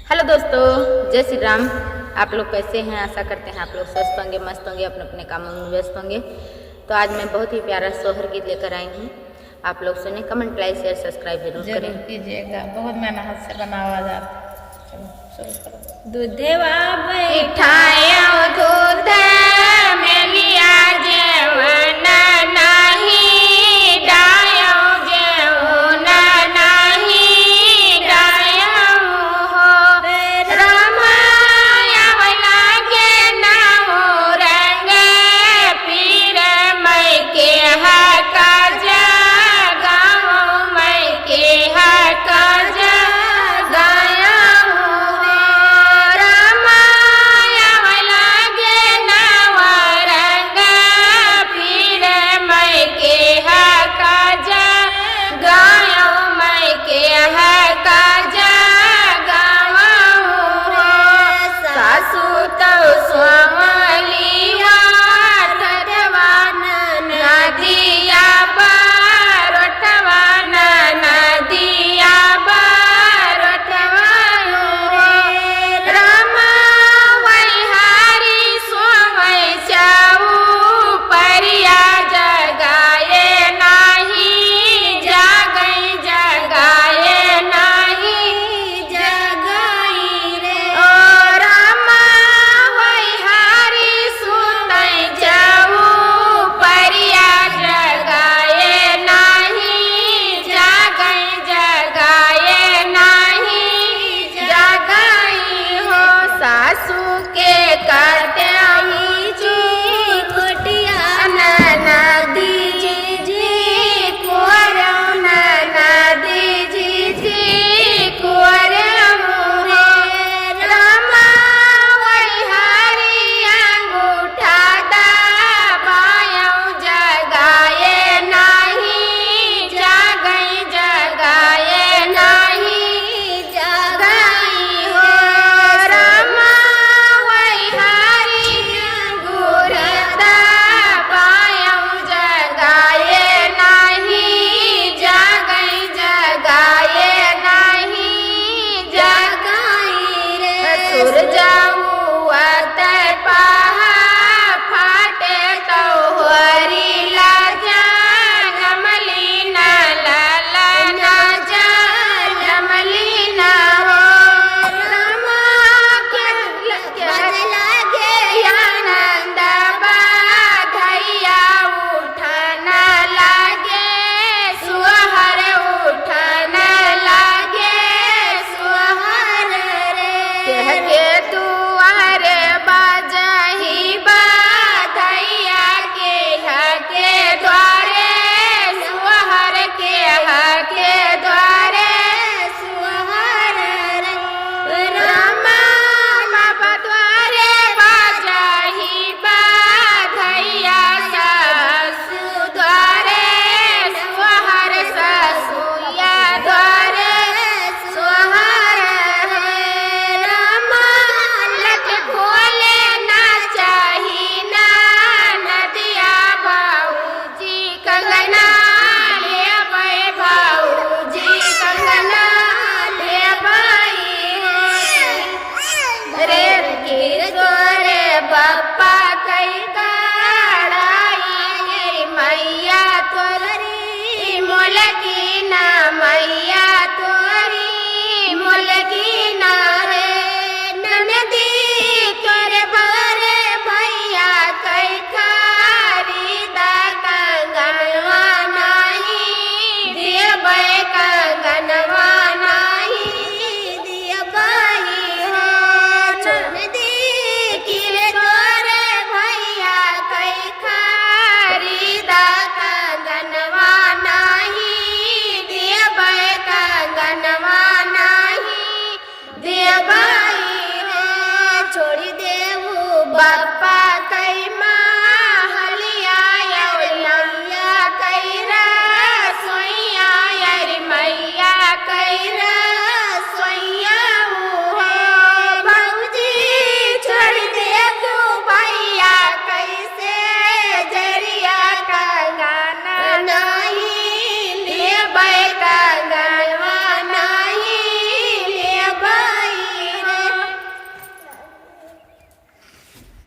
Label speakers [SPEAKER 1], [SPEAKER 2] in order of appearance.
[SPEAKER 1] Hello दोस्तों, जय श्री राम। आप लोग कैसे हैं? आशा करते हैं आप लोग स्वस्थ होंगे, मस्त होंगे, अपने अपने कामों में व्यस्त होंगे। तो आज मैं बहुत ही प्यारा सोहर गीत लेकर आई हूँ। आप लोग सुने, कमेंट, लाइक, शेयर, सब्सक्राइब जरूर करें
[SPEAKER 2] कीजिएगा। बहुत मेहनत से बना हुआ जाता है।
[SPEAKER 1] दूधवा बैठाया